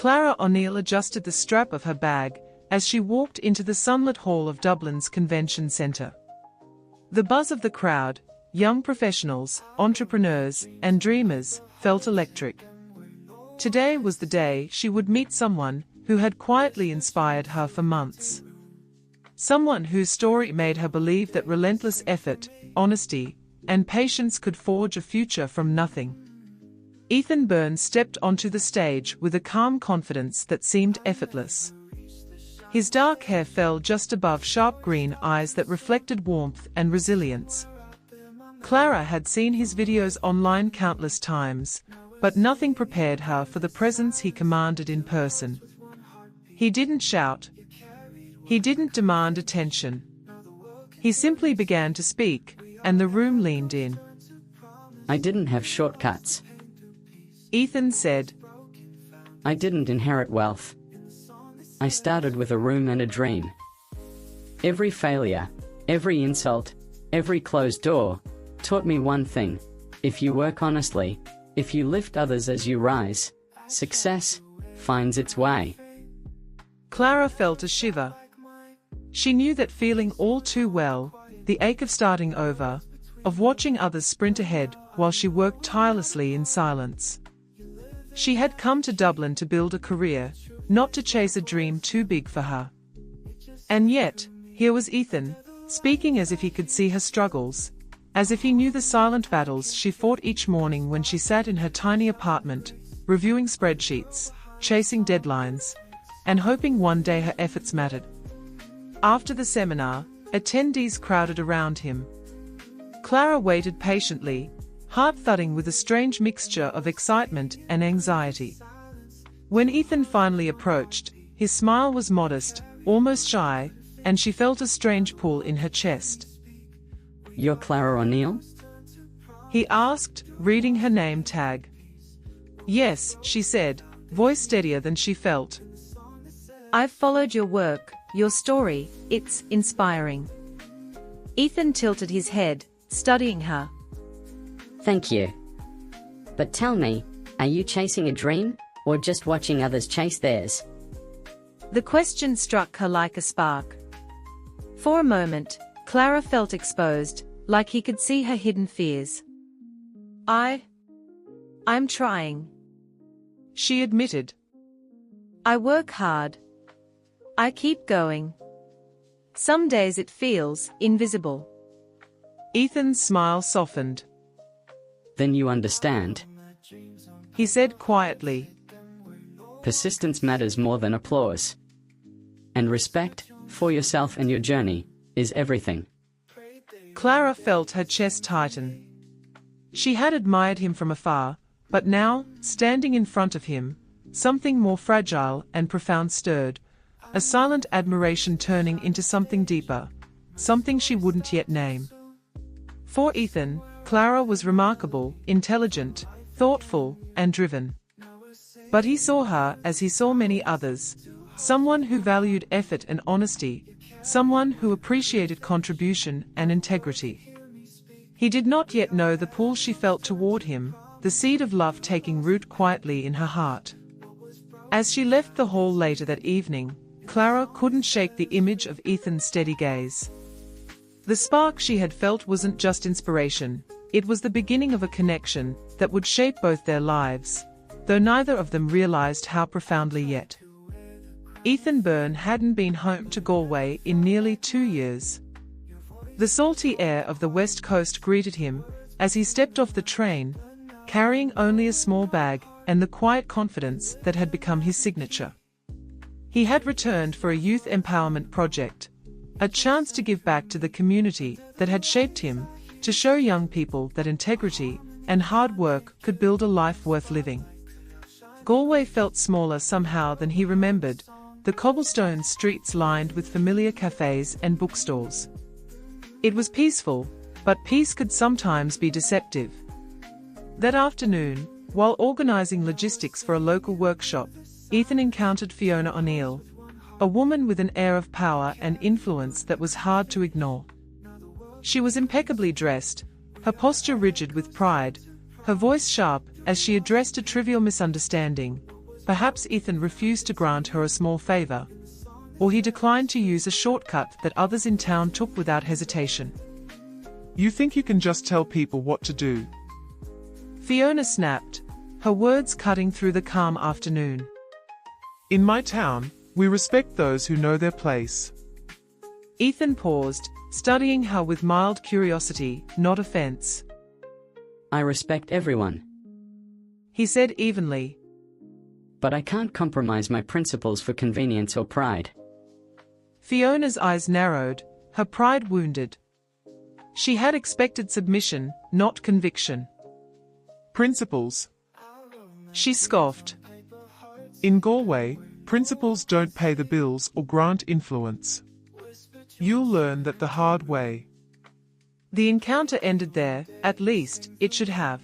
Clara O'Neill adjusted the strap of her bag as she walked into the sunlit hall of Dublin's convention centre. The buzz of the crowd, young professionals, entrepreneurs, and dreamers, felt electric. Today was the day she would meet someone who had quietly inspired her for months. Someone whose story made her believe that relentless effort, honesty, and patience could forge a future from nothing. Ethan Byrne stepped onto the stage with a calm confidence that seemed effortless. His dark hair fell just above sharp green eyes that reflected warmth and resilience. Clara had seen his videos online countless times, but nothing prepared her for the presence he commanded in person. He didn't shout. He didn't demand attention. He simply began to speak, and the room leaned in. I didn't have shortcuts. Ethan said. I didn't inherit wealth. I started with a room and a dream. Every failure, every insult, every closed door, taught me one thing: if you work honestly, if you lift others as you rise, success finds its way. Clara felt a shiver. She knew that feeling all too well, the ache of starting over, of watching others sprint ahead while she worked tirelessly in silence. She had come to Dublin to build a career, not to chase a dream too big for her. And yet, here was Ethan, speaking as if he could see her struggles, as if he knew the silent battles she fought each morning when she sat in her tiny apartment, reviewing spreadsheets, chasing deadlines, and hoping one day her efforts mattered. After the seminar, attendees crowded around him. Clara waited patiently, heart thudding with a strange mixture of excitement and anxiety. When Ethan finally approached, his smile was modest, almost shy, and she felt a strange pull in her chest. You're Clara O'Neill? He asked, reading her name tag. Yes, she said, voice steadier than she felt. I've followed your work, your story, it's inspiring. Ethan tilted his head, studying her. Thank you. But tell me, are you chasing a dream, or just watching others chase theirs? The question struck her like a spark. For a moment, Clara felt exposed, like he could see her hidden fears. I'm trying, she admitted. I work hard. I keep going. Some days it feels invisible. Ethan's smile softened. Then you understand. He said quietly. Persistence matters more than applause. And respect, for yourself and your journey, is everything. Clara felt her chest tighten. She had admired him from afar, but now, standing in front of him, something more fragile and profound stirred, a silent admiration turning into something deeper, something she wouldn't yet name. For Ethan, Clara was remarkable, intelligent, thoughtful, and driven. But he saw her as he saw many others, someone who valued effort and honesty, someone who appreciated contribution and integrity. He did not yet know the pull she felt toward him, the seed of love taking root quietly in her heart. As she left the hall later that evening, Clara couldn't shake the image of Ethan's steady gaze. The spark she had felt wasn't just inspiration, it was the beginning of a connection that would shape both their lives, though neither of them realized how profoundly yet. Ethan Byrne hadn't been home to Galway in nearly 2 years. The salty air of the West Coast greeted him as he stepped off the train, carrying only a small bag and the quiet confidence that had become his signature. He had returned for a youth empowerment project, a chance to give back to the community that had shaped him, to show young people that integrity and hard work could build a life worth living. Galway felt smaller somehow than he remembered, the cobblestone streets lined with familiar cafes and bookstores. It was peaceful, but peace could sometimes be deceptive. That afternoon, while organizing logistics for a local workshop, Ethan encountered Fiona O'Neill, a woman with an air of power and influence that was hard to ignore. She was impeccably dressed, her posture rigid with pride, her voice sharp as she addressed a trivial misunderstanding, perhaps Ethan refused to grant her a small favor, or he declined to use a shortcut that others in town took without hesitation. You think you can just tell people what to do? Fiona snapped, her words cutting through the calm afternoon. In my town, we respect those who know their place. Ethan paused, studying her with mild curiosity, not offense. I respect everyone. He said evenly. But I can't compromise my principles for convenience or pride. Fiona's eyes narrowed, her pride wounded. She had expected submission, not conviction. Principles? She scoffed. In Galway, principles don't pay the bills or grant influence. You'll learn that the hard way. The encounter ended there, at least, it should have.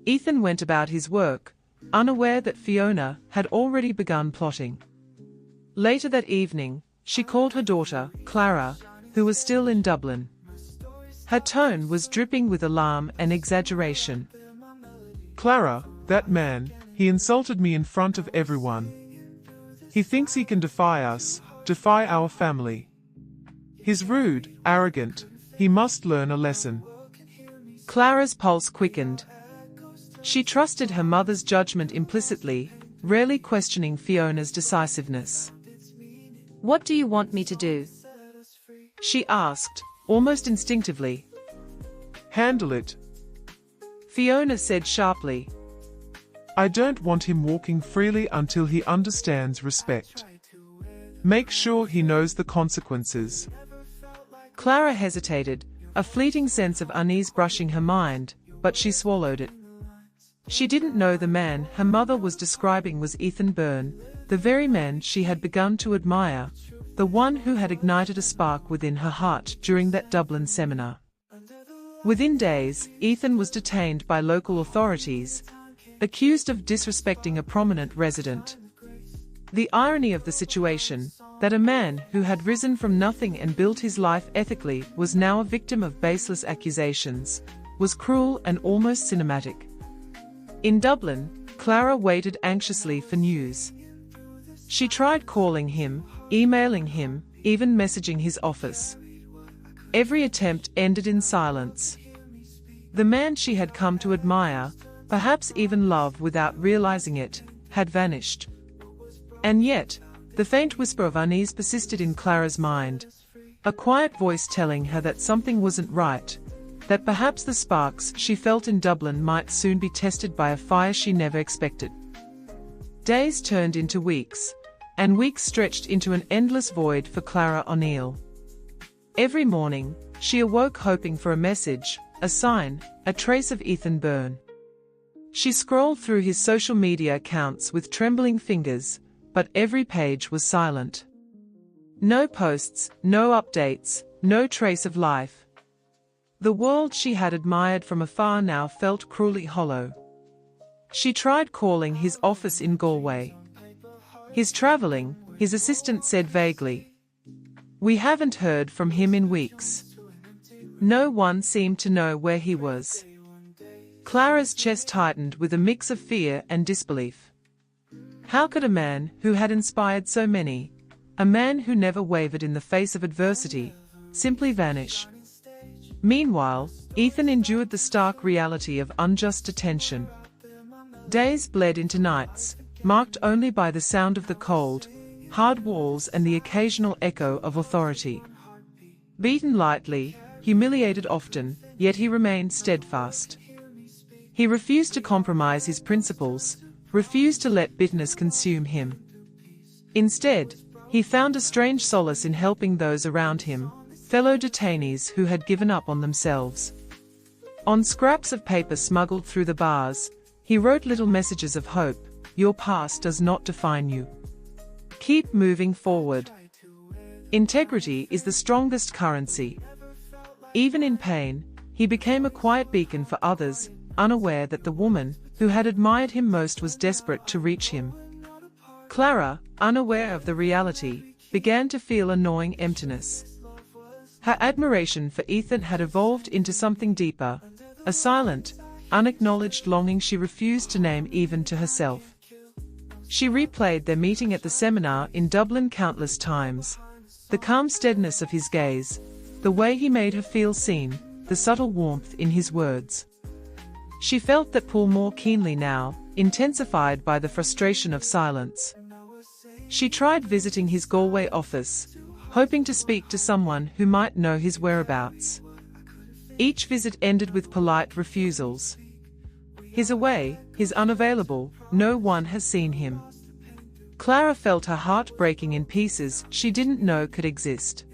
Ethan went about his work, unaware that Fiona had already begun plotting. Later that evening, she called her daughter, Clara, who was still in Dublin. Her tone was dripping with alarm and exaggeration. Clara, that man, he insulted me in front of everyone. He thinks he can defy us, defy our family. He's rude, arrogant, he must learn a lesson. Clara's pulse quickened. She trusted her mother's judgment implicitly, rarely questioning Fiona's decisiveness. What do you want me to do? She asked, almost instinctively. Handle it. Fiona said sharply. I don't want him walking freely until he understands respect. Make sure he knows the consequences. Clara hesitated, a fleeting sense of unease brushing her mind, but she swallowed it. She didn't know the man her mother was describing was Ethan Byrne, the very man she had begun to admire, the one who had ignited a spark within her heart during that Dublin seminar. Within days, Ethan was detained by local authorities, accused of disrespecting a prominent resident. The irony of the situation, that a man who had risen from nothing and built his life ethically was now a victim of baseless accusations, was cruel and almost cinematic. In Dublin, Clara waited anxiously for news. She tried calling him, emailing him, even messaging his office. Every attempt ended in silence. The man she had come to admire, perhaps even love without realizing it, had vanished. And yet, the faint whisper of unease persisted in Clara's mind, a quiet voice telling her that something wasn't right, that perhaps the sparks she felt in Dublin might soon be tested by a fire she never expected. Days turned into weeks, and weeks stretched into an endless void for Clara O'Neill. Every morning, she awoke hoping for a message, a sign, a trace of Ethan Byrne. She scrolled through his social media accounts with trembling fingers, but every page was silent. No posts, no updates, no trace of life. The world she had admired from afar now felt cruelly hollow. She tried calling his office in Galway. He's traveling, his assistant said vaguely. We haven't heard from him in weeks. No one seemed to know where he was. Clara's chest tightened with a mix of fear and disbelief. How could a man who had inspired so many, a man who never wavered in the face of adversity, simply vanish? Meanwhile, Ethan endured the stark reality of unjust detention. Days bled into nights, marked only by the sound of the cold, hard walls and the occasional echo of authority. Beaten lightly, humiliated often, yet he remained steadfast. He refused to compromise his principles, refused to let bitterness consume him. Instead, he found a strange solace in helping those around him, fellow detainees who had given up on themselves. On scraps of paper smuggled through the bars, he wrote little messages of hope. Your past does not define you. Keep moving forward. Integrity is the strongest currency. Even in pain, he became a quiet beacon for others, unaware that the woman who had admired him most was desperate to reach him. Clara, unaware of the reality, began to feel a gnawing emptiness. Her admiration for Ethan had evolved into something deeper, a silent, unacknowledged longing she refused to name even to herself. She replayed their meeting at the seminar in Dublin countless times. The calm steadiness of his gaze, the way he made her feel seen, the subtle warmth in his words. She felt that pull more keenly now, intensified by the frustration of silence. She tried visiting his Galway office, hoping to speak to someone who might know his whereabouts. Each visit ended with polite refusals. He's away, he's unavailable, no one has seen him. Clara felt her heart breaking in pieces she didn't know could exist.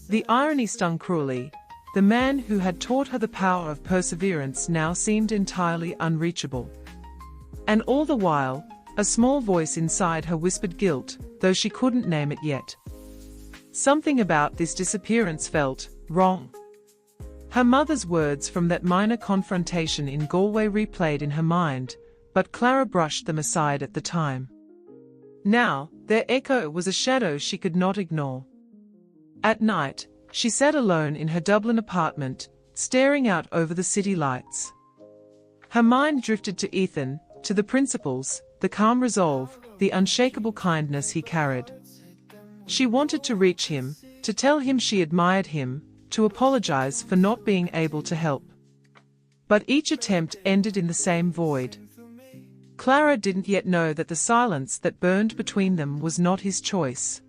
The irony stung cruelly. The man who had taught her the power of perseverance now seemed entirely unreachable. And all the while, a small voice inside her whispered guilt, though she couldn't name it yet. Something about this disappearance felt wrong. Her mother's words from that minor confrontation in Galway replayed in her mind, but Clara brushed them aside at the time. Now, their echo was a shadow she could not ignore. At night, she sat alone in her Dublin apartment, staring out over the city lights. Her mind drifted to Ethan, to the principles, the calm resolve, the unshakable kindness he carried. She wanted to reach him, to tell him she admired him, to apologize for not being able to help. But each attempt ended in the same void. Clara didn't yet know that the silence that burned between them was not his choice.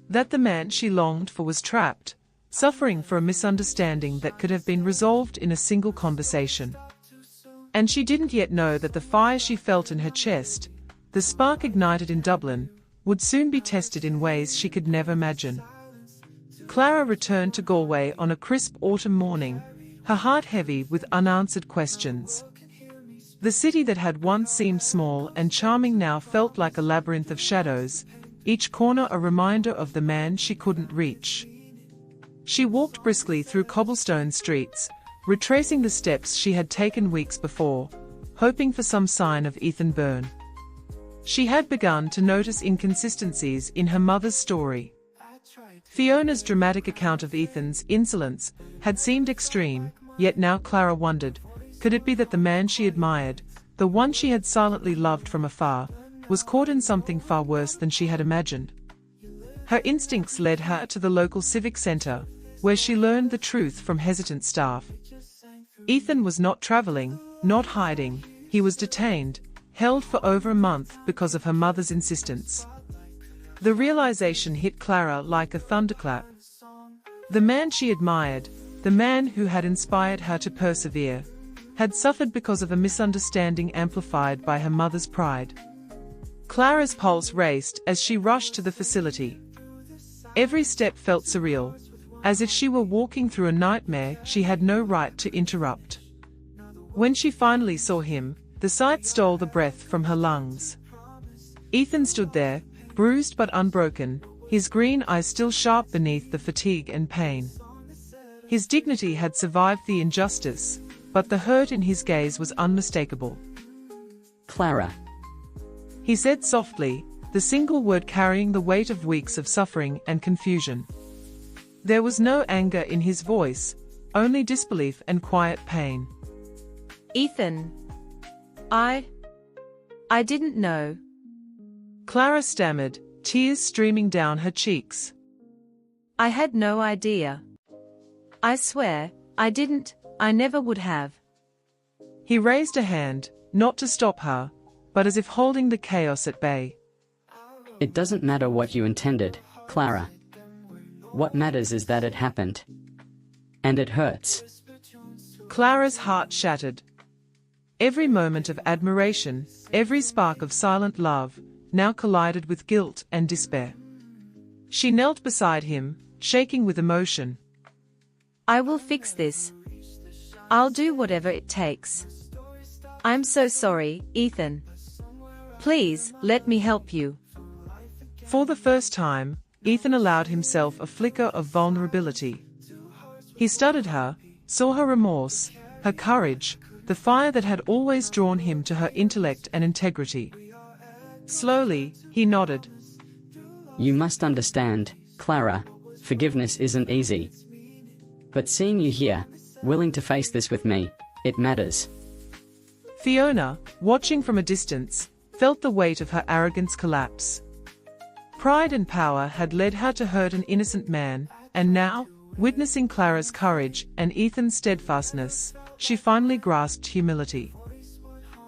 That the man she longed for was trapped, suffering for a misunderstanding that could have been resolved in a single conversation. And she didn't yet know that the fire she felt in her chest, the spark ignited in Dublin, would soon be tested in ways she could never imagine. Clara returned to Galway on a crisp autumn morning, her heart heavy with unanswered questions. The city that had once seemed small and charming now felt like a labyrinth of shadows, each corner a reminder of the man she couldn't reach. She walked briskly through cobblestone streets, retracing the steps she had taken weeks before, hoping for some sign of Ethan Byrne. She had begun to notice inconsistencies in her mother's story. Fiona's dramatic account of Ethan's insolence had seemed extreme, yet now Clara wondered, could it be that the man she admired, the one she had silently loved from afar, was caught in something far worse than she had imagined? Her instincts led her to the local civic center, where she learned the truth from hesitant staff. Ethan was not traveling, not hiding, he was detained, held for over a month because of her mother's insistence. The realization hit Clara like a thunderclap. The man she admired, the man who had inspired her to persevere, had suffered because of a misunderstanding amplified by her mother's pride. Clara's pulse raced as she rushed to the facility. Every step felt surreal, as if she were walking through a nightmare she had no right to interrupt. When she finally saw him, the sight stole the breath from her lungs. Ethan stood there, bruised but unbroken, his green eyes still sharp beneath the fatigue and pain. His dignity had survived the injustice, but the hurt in his gaze was unmistakable. Clara, he said softly, the single word carrying the weight of weeks of suffering and confusion. There was no anger in his voice, only disbelief and quiet pain. Ethan. I didn't know. Clara stammered, tears streaming down her cheeks. I had no idea. I swear, I didn't, I never would have. He raised a hand, not to stop her, but as if holding the chaos at bay. it doesn't matter what you intended, Clara. What matters is that it happened. And it hurts. Clara's heart shattered. Every moment of admiration, every spark of silent love, now collided with guilt and despair. She knelt beside him, shaking with emotion. I will fix this. I'll do whatever it takes. I'm so sorry, Ethan. Please, let me help you. For the first time, Ethan allowed himself a flicker of vulnerability. He studied her, saw her remorse, her courage, the fire that had always drawn him to her intellect and integrity. Slowly, he nodded. You must understand, Clara, forgiveness isn't easy. But seeing you here, willing to face this with me, it matters. Fiona, watching from a distance, felt the weight of her arrogance collapse. Pride and power had led her to hurt an innocent man, and now, witnessing Clara's courage and Ethan's steadfastness, she finally grasped humility.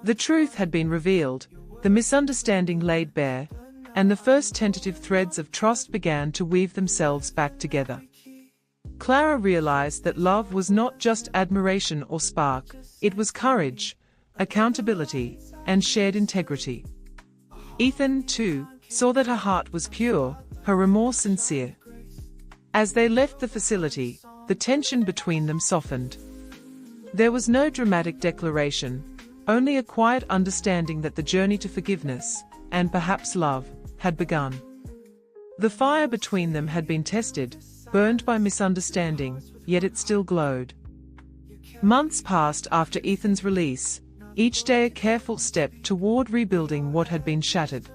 The truth had been revealed, the misunderstanding laid bare, and the first tentative threads of trust began to weave themselves back together. Clara realized that love was not just admiration or spark, it was courage, accountability, and shared integrity. Ethan, too, saw that her heart was pure, her remorse sincere. As they left the facility, the tension between them softened. There was no dramatic declaration, only a quiet understanding that the journey to forgiveness, and perhaps love, had begun. The fire between them had been tested, burned by misunderstanding, yet it still glowed. Months passed after Ethan's release, each day a careful step toward rebuilding what had been shattered.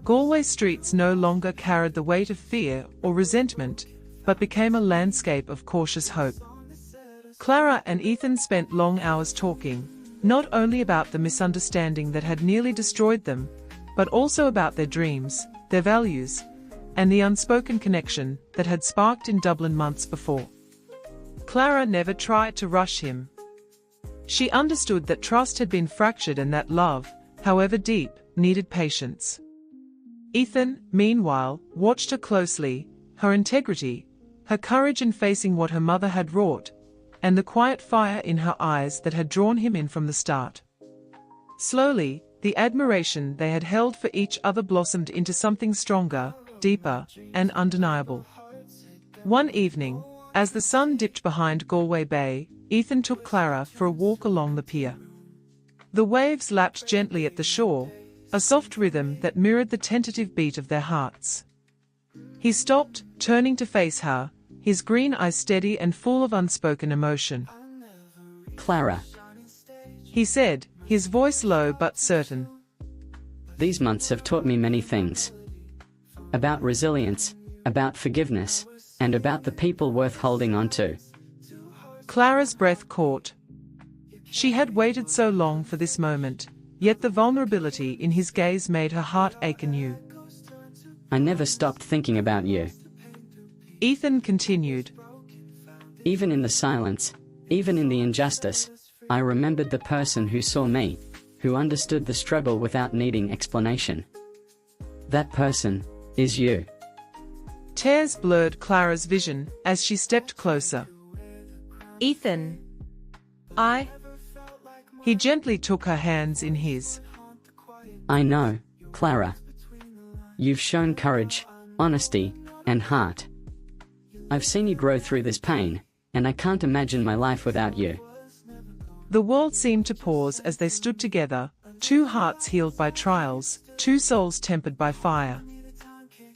Galway streets no longer carried the weight of fear or resentment, but became a landscape of cautious hope. Clara and Ethan spent long hours talking, not only about the misunderstanding that had nearly destroyed them, but also about their dreams, their values, and the unspoken connection that had sparked in Dublin months before. Clara never tried to rush him. She understood that trust had been fractured and that love, however deep, needed patience. Ethan, meanwhile, watched her closely, her integrity, her courage in facing what her mother had wrought, and the quiet fire in her eyes that had drawn him in from the start. Slowly, the admiration they had held for each other blossomed into something stronger, deeper, and undeniable. One evening, as the sun dipped behind Galway Bay, Ethan took Clara for a walk along the pier. The waves lapped gently at the shore, a soft rhythm that mirrored the tentative beat of their hearts. He stopped, turning to face her, his green eyes steady and full of unspoken emotion. Clara, He said, his voice low but certain. these months have taught me many things. About resilience, about forgiveness, and about the people worth holding on to. Clara's breath caught. She had waited so long for this moment, yet the vulnerability in his gaze made her heart ache anew. I never stopped thinking about you. Ethan continued. Even in the silence, even in the injustice, I remembered the person who saw me, who understood the struggle without needing explanation. That person is you. Tears blurred Clara's vision as she stepped closer. Ethan. He gently took her hands in his. I know, Clara. You've shown courage, honesty, and heart. I've seen you grow through this pain, and I can't imagine my life without you. The world seemed to pause as they stood together, two hearts healed by trials, two souls tempered by fire.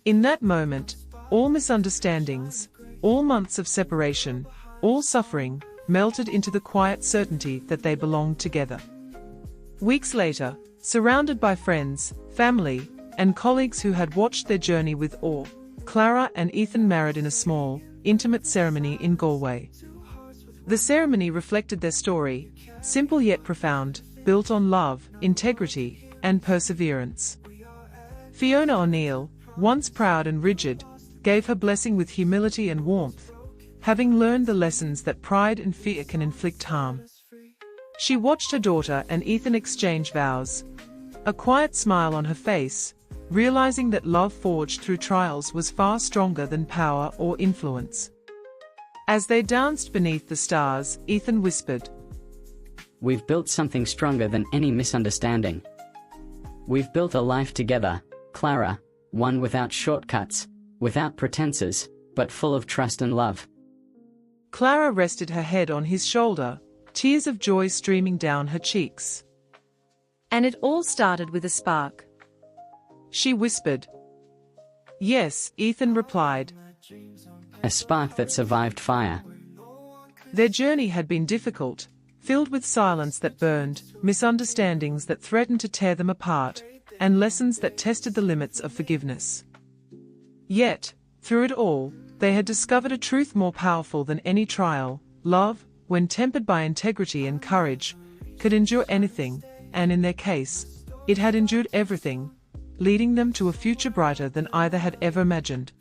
In that moment, all misunderstandings, all months of separation, all suffering, melted into the quiet certainty that they belonged together. Weeks later, surrounded by friends, family, and colleagues who had watched their journey with awe, Clara and Ethan married in a small, intimate ceremony in Galway. The ceremony reflected their story, simple yet profound, built on love, integrity, and perseverance. Fiona O'Neill, once proud and rigid, gave her blessing with humility and warmth, having learned the lessons that pride and fear can inflict harm. She watched her daughter and Ethan exchange vows, a quiet smile on her face, realizing that love forged through trials was far stronger than power or influence. As they danced beneath the stars, Ethan whispered, We've built something stronger than any misunderstanding. We've built a life together, Clara, one without shortcuts, without pretenses, but full of trust and love. Clara rested her head on his shoulder, tears of joy streaming down her cheeks. And it all started with a spark. She whispered. Yes, Ethan replied. A spark that survived fire. Their journey had been difficult, filled with silence that burned, misunderstandings that threatened to tear them apart, and lessons that tested the limits of forgiveness. Yet, through it all, they had discovered a truth more powerful than any trial: love, when tempered by integrity and courage, could endure anything, and in their case, It had endured everything, leading them to a future brighter than either had ever imagined.